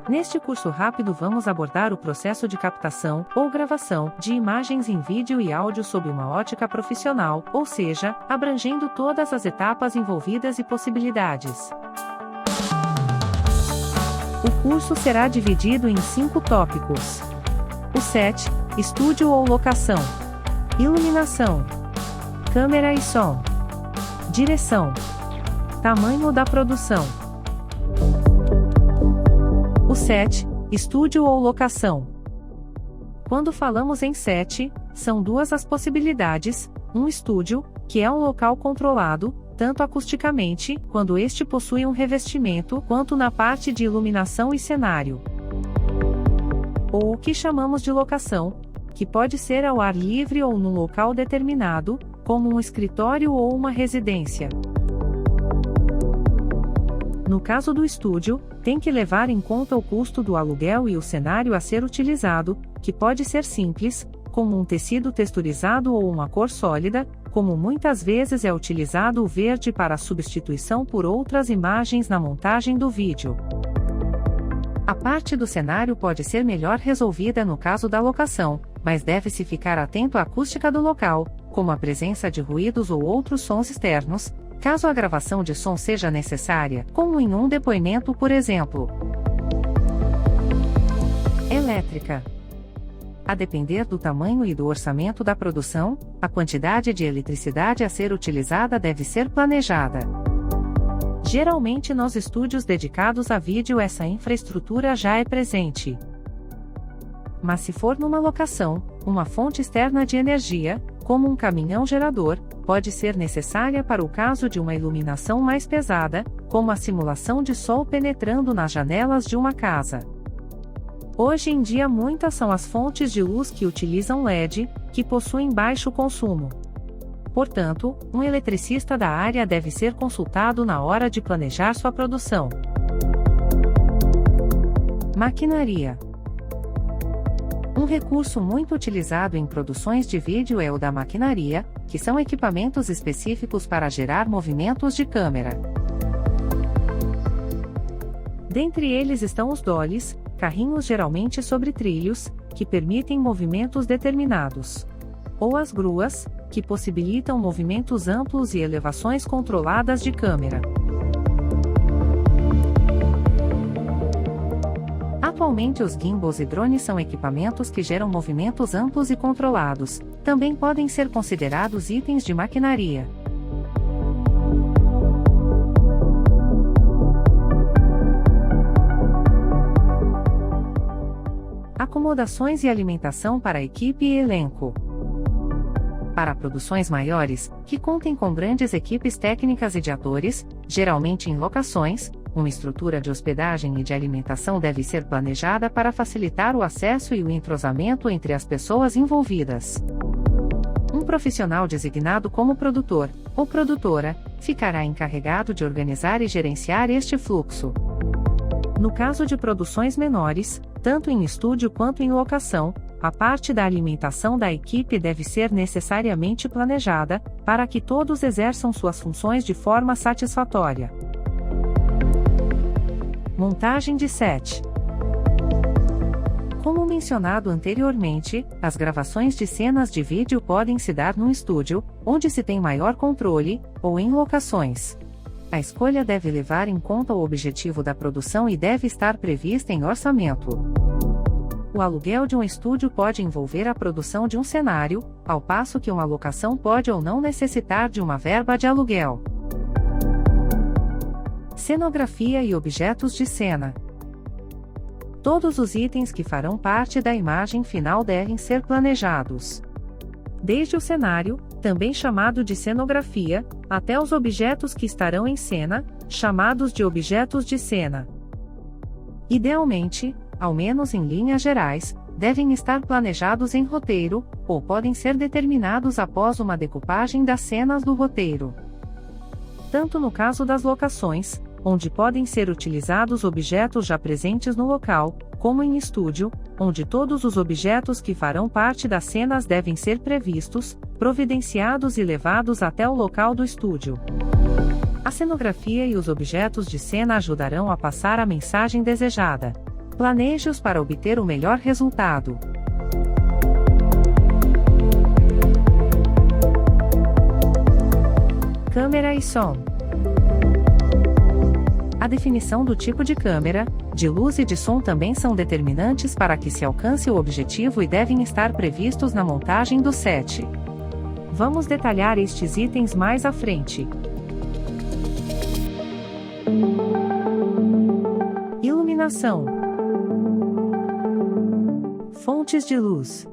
Neste curso rápido vamos abordar o processo de captação, ou gravação, de imagens em vídeo e áudio sob uma ótica profissional, ou seja, abrangendo todas as etapas envolvidas e possibilidades. O curso será dividido em 5 tópicos. O set, estúdio ou locação. Iluminação. Câmera e som. Direção. Tamanho da produção. O set, estúdio ou locação. Quando falamos em set, são duas as possibilidades: um estúdio, que é um local controlado, tanto acusticamente, quando este possui um revestimento, quanto na parte de iluminação e cenário. Ou o que chamamos de locação, que pode ser ao ar livre ou num local determinado, como um escritório ou uma residência. No caso do estúdio, tem que levar em conta o custo do aluguel e o cenário a ser utilizado, que pode ser simples, como um tecido texturizado ou uma cor sólida, como muitas vezes é utilizado o verde para a substituição por outras imagens na montagem do vídeo. A parte do cenário pode ser melhor resolvida no caso da locação, mas deve-se ficar atento à acústica do local, como a presença de ruídos ou outros sons externos, caso a gravação de som seja necessária, como em um depoimento, por exemplo. Elétrica. A depender do tamanho e do orçamento da produção, a quantidade de eletricidade a ser utilizada deve ser planejada. Geralmente nos estúdios dedicados a vídeo essa infraestrutura já é presente. Mas se for numa locação, uma fonte externa de energia, como um caminhão gerador, pode ser necessária para o caso de uma iluminação mais pesada, como a simulação de sol penetrando nas janelas de uma casa. Hoje em dia muitas são as fontes de luz que utilizam LED, que possuem baixo consumo. Portanto, um eletricista da área deve ser consultado na hora de planejar sua produção. Maquinaria. Um recurso muito utilizado em produções de vídeo é o da maquinaria, que são equipamentos específicos para gerar movimentos de câmera. Dentre eles estão os dollies, carrinhos geralmente sobre trilhos, que permitem movimentos determinados. Ou as gruas, que possibilitam movimentos amplos e elevações controladas de câmera. Atualmente os gimbals e drones são equipamentos que geram movimentos amplos e controlados, também podem ser considerados itens de maquinaria. Acomodações e alimentação para equipe e elenco. Para produções maiores, que contem com grandes equipes técnicas e de atores, geralmente em locações, uma estrutura de hospedagem e de alimentação deve ser planejada para facilitar o acesso e o entrosamento entre as pessoas envolvidas. Um profissional designado como produtor, ou produtora, ficará encarregado de organizar e gerenciar este fluxo. No caso de produções menores, tanto em estúdio quanto em locação, a parte da alimentação da equipe deve ser necessariamente planejada, para que todos exerçam suas funções de forma satisfatória. Montagem de set. Como mencionado anteriormente, as gravações de cenas de vídeo podem se dar num estúdio, onde se tem maior controle, ou em locações. A escolha deve levar em conta o objetivo da produção e deve estar prevista em orçamento. O aluguel de um estúdio pode envolver a produção de um cenário, ao passo que uma locação pode ou não necessitar de uma verba de aluguel. Cenografia e objetos de cena. Todos os itens que farão parte da imagem final devem ser planejados. Desde o cenário, também chamado de cenografia, até os objetos que estarão em cena, chamados de objetos de cena. Idealmente, ao menos em linhas gerais, devem estar planejados em roteiro, ou podem ser determinados após uma decupagem das cenas do roteiro. Tanto no caso das locações, onde podem ser utilizados objetos já presentes no local, como em estúdio, onde todos os objetos que farão parte das cenas devem ser previstos, providenciados e levados até o local do estúdio. A cenografia e os objetos de cena ajudarão a passar a mensagem desejada. Planeje-os para obter o melhor resultado. Câmera e som. A definição do tipo de câmera, de luz e de som também são determinantes para que se alcance o objetivo e devem estar previstos na montagem do set. Vamos detalhar estes itens mais à frente. Iluminação. Fontes de luz.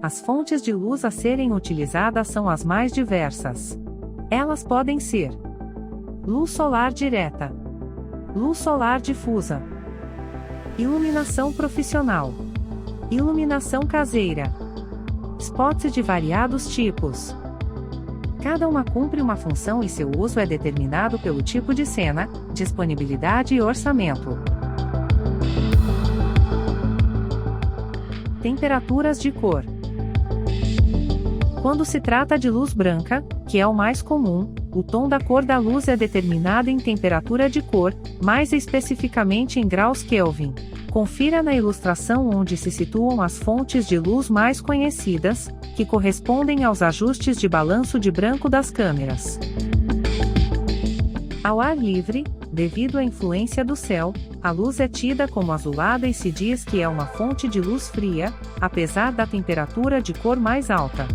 As fontes de luz a serem utilizadas são as mais diversas. Elas podem ser: luz solar direta, luz solar difusa, iluminação profissional, iluminação caseira, spots de variados tipos. Cada uma cumpre uma função e seu uso é determinado pelo tipo de cena, disponibilidade e orçamento. Temperaturas de cor. Quando se trata de luz branca, que é o mais comum, o tom da cor da luz é determinado em temperatura de cor, mais especificamente em graus Kelvin. Confira na ilustração onde se situam as fontes de luz mais conhecidas, que correspondem aos ajustes de balanço de branco das câmeras. Ao ar livre, devido à influência do céu, a luz é tida como azulada e se diz que é uma fonte de luz fria, apesar da temperatura de cor mais alta.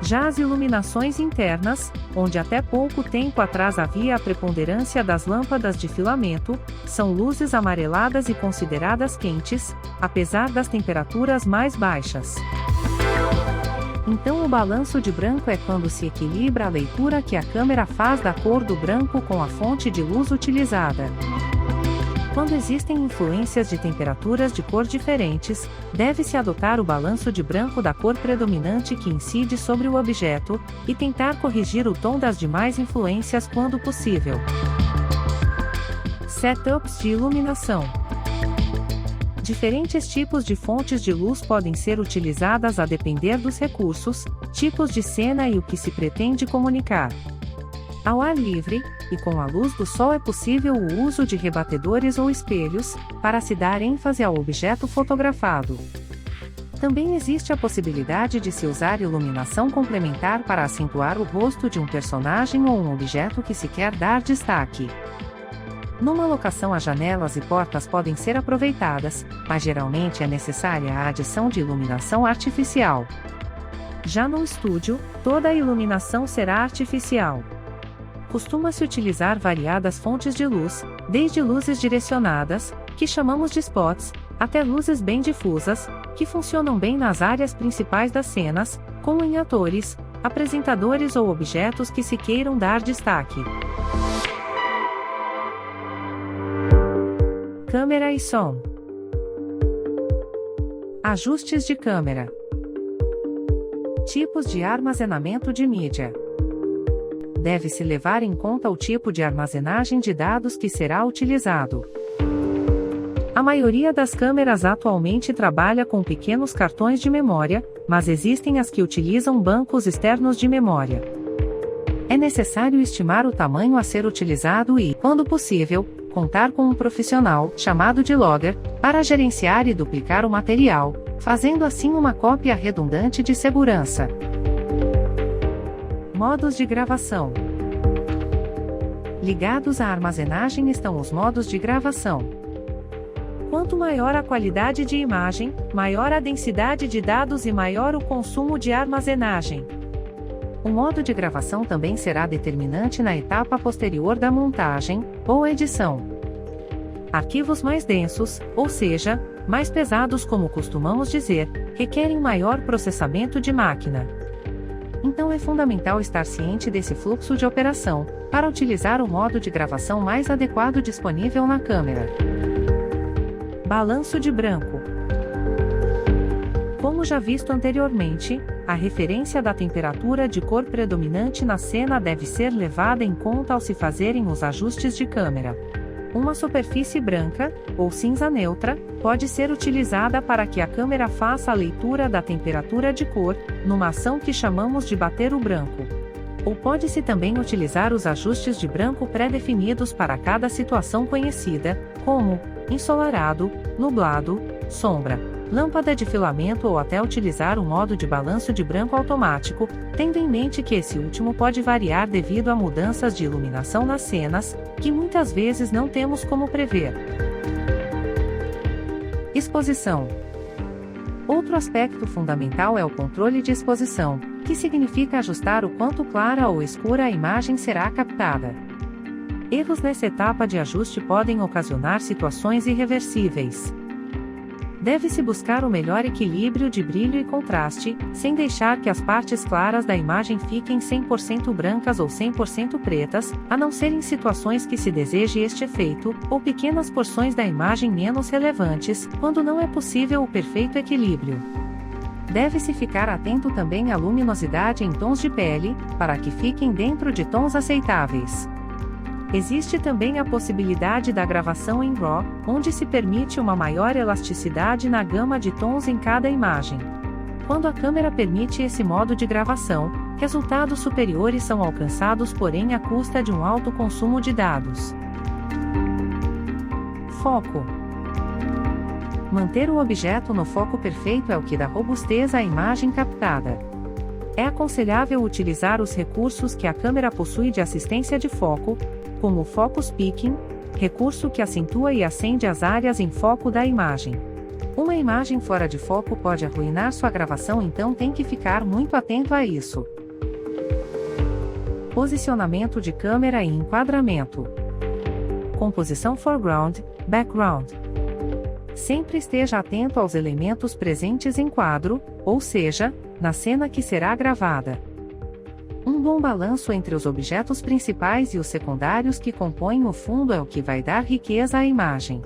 Já as iluminações internas, onde até pouco tempo atrás havia a preponderância das lâmpadas de filamento, são luzes amareladas e consideradas quentes, apesar das temperaturas mais baixas. Então o balanço de branco é quando se equilibra a leitura que a câmera faz da cor do branco com a fonte de luz utilizada. Quando existem influências de temperaturas de cor diferentes, deve-se adotar o balanço de branco da cor predominante que incide sobre o objeto, e tentar corrigir o tom das demais influências quando possível. Setups de iluminação. Diferentes tipos de fontes de luz podem ser utilizadas a depender dos recursos, tipos de cena e o que se pretende comunicar. Ao ar livre, e com a luz do sol é possível o uso de rebatedores ou espelhos, para se dar ênfase ao objeto fotografado. Também existe a possibilidade de se usar iluminação complementar para acentuar o rosto de um personagem ou um objeto que se quer dar destaque. Numa locação, as janelas e portas podem ser aproveitadas, mas geralmente é necessária a adição de iluminação artificial. Já no estúdio, toda a iluminação será artificial. Costuma-se utilizar variadas fontes de luz, desde luzes direcionadas, que chamamos de spots, até luzes bem difusas, que funcionam bem nas áreas principais das cenas, como em atores, apresentadores ou objetos que se queiram dar destaque. Câmera e som. Ajustes de câmera. Tipos de armazenamento de mídia. Deve-se levar em conta o tipo de armazenagem de dados que será utilizado. A maioria das câmeras atualmente trabalha com pequenos cartões de memória, mas existem as que utilizam bancos externos de memória. É necessário estimar o tamanho a ser utilizado e, quando possível, contar com um profissional, chamado de logger, para gerenciar e duplicar o material, fazendo assim uma cópia redundante de segurança. Modos de gravação. Ligados à armazenagem estão os modos de gravação. Quanto maior a qualidade de imagem, maior a densidade de dados e maior o consumo de armazenagem. O modo de gravação também será determinante na etapa posterior da montagem, ou edição. Arquivos mais densos, ou seja, mais pesados como costumamos dizer, requerem maior processamento de máquina. Então é fundamental estar ciente desse fluxo de operação, para utilizar o modo de gravação mais adequado disponível na câmera. Balanço de branco. Como já visto anteriormente, a referência da temperatura de cor predominante na cena deve ser levada em conta ao se fazerem os ajustes de câmera. Uma superfície branca, ou cinza neutra, pode ser utilizada para que a câmera faça a leitura da temperatura de cor, numa ação que chamamos de bater o branco. Ou pode-se também utilizar os ajustes de branco pré-definidos para cada situação conhecida, como ensolarado, nublado, sombra, lâmpada de filamento ou até utilizar o modo de balanço de branco automático, tendo em mente que esse último pode variar devido a mudanças de iluminação nas cenas, que muitas vezes não temos como prever. Exposição. Outro aspecto fundamental é o controle de exposição, que significa ajustar o quanto clara ou escura a imagem será captada. Erros nessa etapa de ajuste podem ocasionar situações irreversíveis. Deve-se buscar o melhor equilíbrio de brilho e contraste, sem deixar que as partes claras da imagem fiquem 100% brancas ou 100% pretas, a não ser em situações que se deseje este efeito, ou pequenas porções da imagem menos relevantes, quando não é possível o perfeito equilíbrio. Deve-se ficar atento também à luminosidade em tons de pele, para que fiquem dentro de tons aceitáveis. Existe também a possibilidade da gravação em RAW, onde se permite uma maior elasticidade na gama de tons em cada imagem. Quando a câmera permite esse modo de gravação, resultados superiores são alcançados, porém à custa de um alto consumo de dados. Foco. Manter o objeto no foco perfeito é o que dá robustez à imagem captada. É aconselhável utilizar os recursos que a câmera possui de assistência de foco, como o Focus Picking, recurso que acentua e acende as áreas em foco da imagem. Uma imagem fora de foco pode arruinar sua gravação, então tem que ficar muito atento a isso. Posicionamento de câmera e enquadramento. Composição foreground, background. Sempre esteja atento aos elementos presentes em quadro, ou seja, na cena que será gravada. Um bom balanço entre os objetos principais e os secundários que compõem o fundo é o que vai dar riqueza à imagem.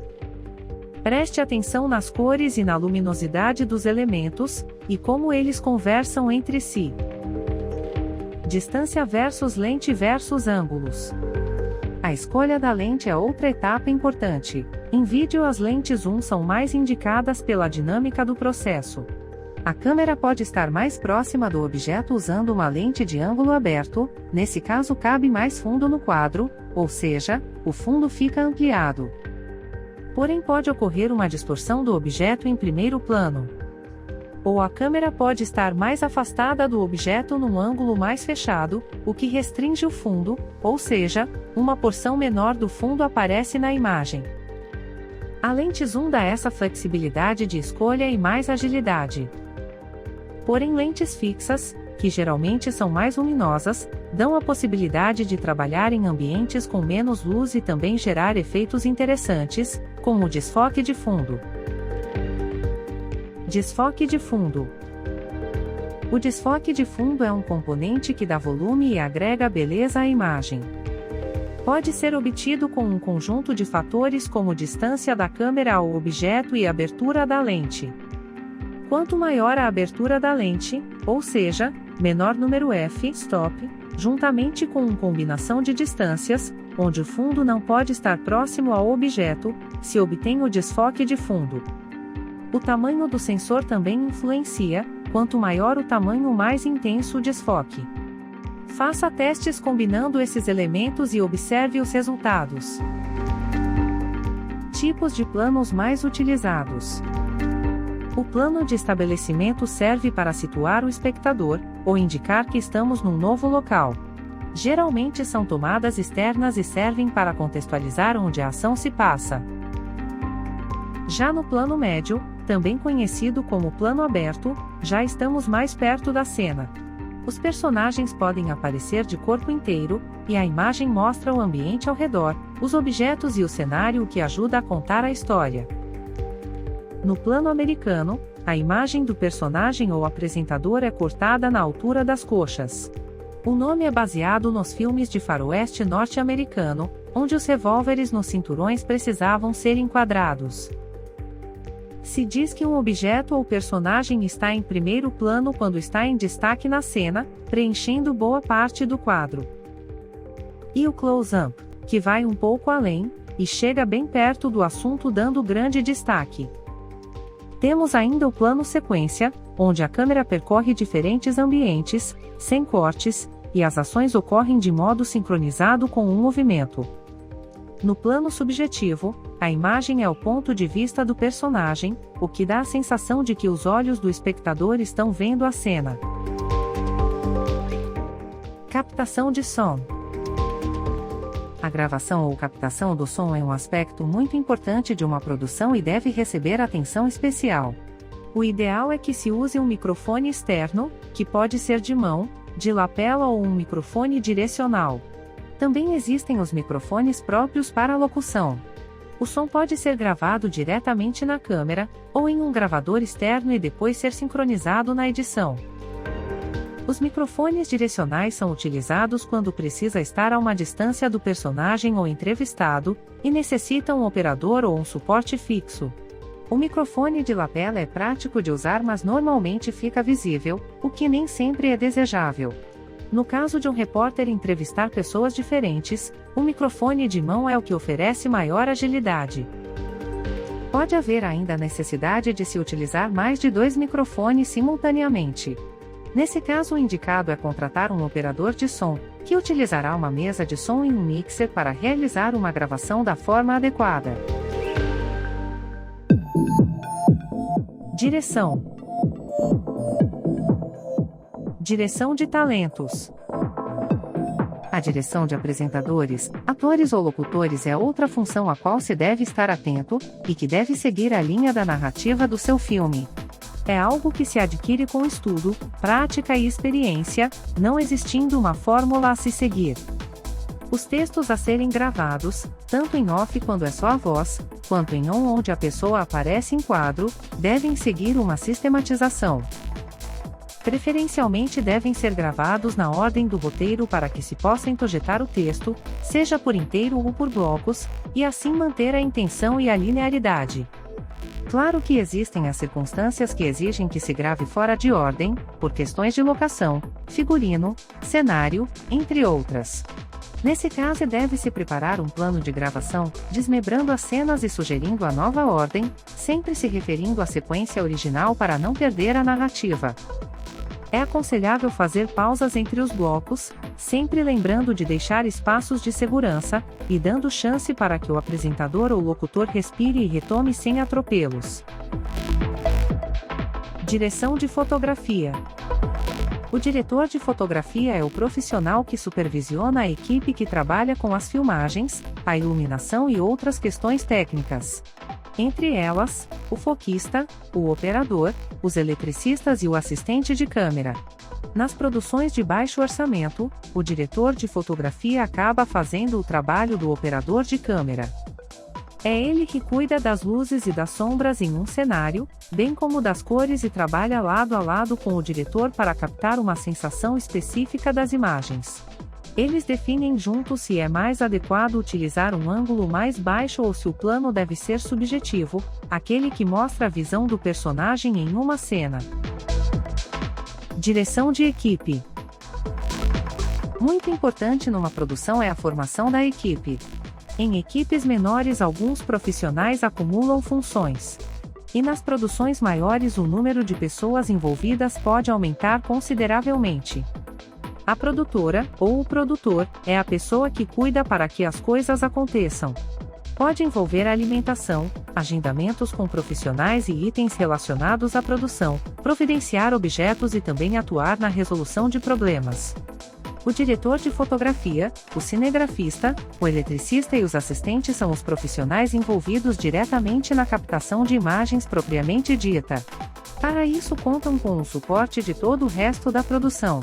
Preste atenção nas cores e na luminosidade dos elementos, e como eles conversam entre si. Distância versus lente versus ângulos. A escolha da lente é outra etapa importante. Em vídeo, as lentes zoom são mais indicadas pela dinâmica do processo. A câmera pode estar mais próxima do objeto usando uma lente de ângulo aberto, nesse caso cabe mais fundo no quadro, ou seja, o fundo fica ampliado. Porém pode ocorrer uma distorção do objeto em primeiro plano. Ou a câmera pode estar mais afastada do objeto num ângulo mais fechado, o que restringe o fundo, ou seja, uma porção menor do fundo aparece na imagem. A lente zoom dá essa flexibilidade de escolha e mais agilidade. Porém lentes fixas, que geralmente são mais luminosas, dão a possibilidade de trabalhar em ambientes com menos luz e também gerar efeitos interessantes, como o desfoque de fundo. Desfoque de fundo. O desfoque de fundo é um componente que dá volume e agrega beleza à imagem. Pode ser obtido com um conjunto de fatores como distância da câmera ao objeto e abertura da lente. Quanto maior a abertura da lente, ou seja, menor número f-stop, juntamente com uma combinação de distâncias, onde o fundo não pode estar próximo ao objeto, se obtém o desfoque de fundo. O tamanho do sensor também influencia, quanto maior o tamanho, mais intenso o desfoque. Faça testes combinando esses elementos e observe os resultados. Tipos de planos mais utilizados. O plano de estabelecimento serve para situar o espectador, ou indicar que estamos num novo local. Geralmente são tomadas externas e servem para contextualizar onde a ação se passa. Já no plano médio, também conhecido como plano aberto, já estamos mais perto da cena. Os personagens podem aparecer de corpo inteiro, e a imagem mostra o ambiente ao redor, os objetos e o cenário, o que ajuda a contar a história. No plano americano, a imagem do personagem ou apresentador é cortada na altura das coxas. O nome é baseado nos filmes de faroeste norte-americano, onde os revólveres nos cinturões precisavam ser enquadrados. Se diz que um objeto ou personagem está em primeiro plano quando está em destaque na cena, preenchendo boa parte do quadro. E o close-up, que vai um pouco além, e chega bem perto do assunto dando grande destaque. Temos ainda o plano sequência, onde a câmera percorre diferentes ambientes, sem cortes, e as ações ocorrem de modo sincronizado com o movimento. No plano subjetivo, a imagem é o ponto de vista do personagem, o que dá a sensação de que os olhos do espectador estão vendo a cena. Captação de som. A gravação ou captação do som é um aspecto muito importante de uma produção e deve receber atenção especial. O ideal é que se use um microfone externo, que pode ser de mão, de lapela ou um microfone direcional. Também existem os microfones próprios para a locução. O som pode ser gravado diretamente na câmera, ou em um gravador externo e depois ser sincronizado na edição. Os microfones direcionais são utilizados quando precisa estar a uma distância do personagem ou entrevistado, e necessita um operador ou um suporte fixo. O microfone de lapela é prático de usar, mas normalmente fica visível, o que nem sempre é desejável. No caso de um repórter entrevistar pessoas diferentes, o microfone de mão é o que oferece maior agilidade. Pode haver ainda a necessidade de se utilizar mais de 2 microfones simultaneamente. Nesse caso, o indicado é contratar um operador de som, que utilizará uma mesa de som e um mixer para realizar uma gravação da forma adequada. Direção. Direção de talentos. A direção de apresentadores, atores ou locutores é outra função a qual se deve estar atento, e que deve seguir a linha da narrativa do seu filme. É algo que se adquire com estudo, prática e experiência, não existindo uma fórmula a se seguir. Os textos a serem gravados, tanto em off quando é só a voz, quanto em on onde a pessoa aparece em quadro, devem seguir uma sistematização. Preferencialmente devem ser gravados na ordem do roteiro para que se possa introjetar o texto, seja por inteiro ou por blocos, e assim manter a intenção e a linearidade. Claro que existem as circunstâncias que exigem que se grave fora de ordem, por questões de locação, figurino, cenário, entre outras. Nesse caso deve-se preparar um plano de gravação, desmembrando as cenas e sugerindo a nova ordem, sempre se referindo à sequência original para não perder a narrativa. É aconselhável fazer pausas entre os blocos, sempre lembrando de deixar espaços de segurança, e dando chance para que o apresentador ou locutor respire e retome sem atropelos. Direção de fotografia. O diretor de fotografia é o profissional que supervisiona a equipe que trabalha com as filmagens, a iluminação e outras questões técnicas. Entre elas, o foquista, o operador, os eletricistas e o assistente de câmera. Nas produções de baixo orçamento, o diretor de fotografia acaba fazendo o trabalho do operador de câmera. É ele que cuida das luzes e das sombras em um cenário, bem como das cores e trabalha lado a lado com o diretor para captar uma sensação específica das imagens. Eles definem juntos se é mais adequado utilizar um ângulo mais baixo ou se o plano deve ser subjetivo, aquele que mostra a visão do personagem em uma cena. Direção de equipe. Muito importante numa produção é a formação da equipe. Em equipes menores, alguns profissionais acumulam funções. E nas produções maiores, o número de pessoas envolvidas pode aumentar consideravelmente. A produtora, ou o produtor, é a pessoa que cuida para que as coisas aconteçam. Pode envolver a alimentação, agendamentos com profissionais e itens relacionados à produção, providenciar objetos e também atuar na resolução de problemas. O diretor de fotografia, o cinegrafista, o eletricista e os assistentes são os profissionais envolvidos diretamente na captação de imagens propriamente dita. Para isso contam com o suporte de todo o resto da produção.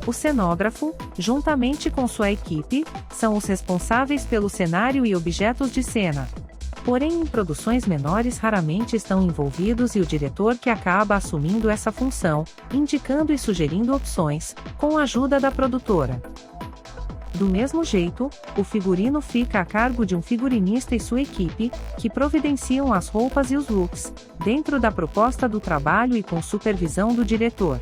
O cenógrafo, juntamente com sua equipe, são os responsáveis pelo cenário e objetos de cena. Porém, em produções menores raramente estão envolvidos e o diretor que acaba assumindo essa função, indicando e sugerindo opções, com a ajuda da produtora. Do mesmo jeito, o figurino fica a cargo de um figurinista e sua equipe, que providenciam as roupas e os looks, dentro da proposta do trabalho e com supervisão do diretor.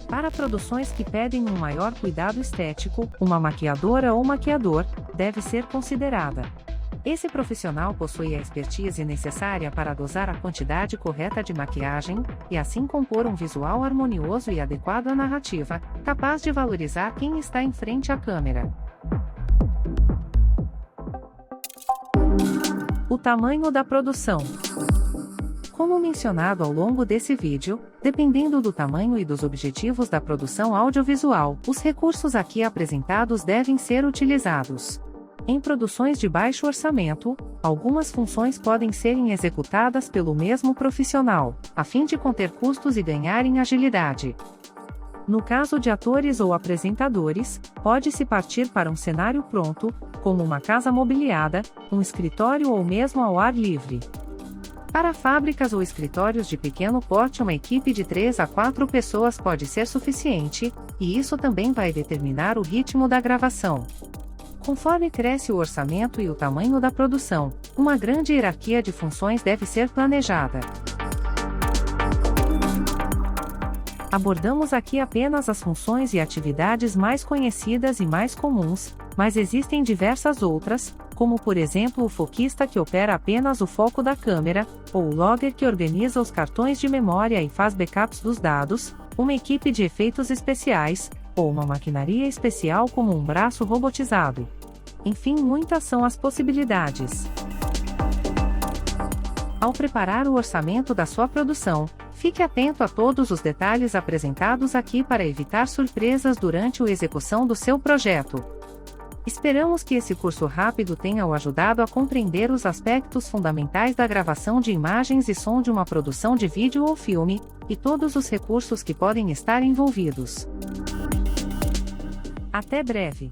Para produções que pedem um maior cuidado estético, uma maquiadora ou maquiador deve ser considerada. Esse profissional possui a expertise necessária para dosar a quantidade correta de maquiagem, e assim compor um visual harmonioso e adequado à narrativa, capaz de valorizar quem está em frente à câmera. O tamanho da produção. Como mencionado ao longo desse vídeo, dependendo do tamanho e dos objetivos da produção audiovisual, os recursos aqui apresentados devem ser utilizados. Em produções de baixo orçamento, algumas funções podem serem executadas pelo mesmo profissional, a fim de conter custos e ganhar em agilidade. No caso de atores ou apresentadores, pode-se partir para um cenário pronto, como uma casa mobiliada, um escritório ou mesmo ao ar livre. Para fábricas ou escritórios de pequeno porte, uma equipe de 3 a 4 pessoas pode ser suficiente, e isso também vai determinar o ritmo da gravação. Conforme cresce o orçamento e o tamanho da produção, uma grande hierarquia de funções deve ser planejada. Abordamos aqui apenas as funções e atividades mais conhecidas e mais comuns, mas existem diversas outras, como por exemplo o foquista que opera apenas o foco da câmera, ou o logger que organiza os cartões de memória e faz backups dos dados, uma equipe de efeitos especiais, ou uma maquinaria especial como um braço robotizado. Enfim, muitas são as possibilidades. Ao preparar o orçamento da sua produção, fique atento a todos os detalhes apresentados aqui para evitar surpresas durante a execução do seu projeto. Esperamos que esse curso rápido tenha o ajudado a compreender os aspectos fundamentais da gravação de imagens e som de uma produção de vídeo ou filme, e todos os recursos que podem estar envolvidos. Até breve!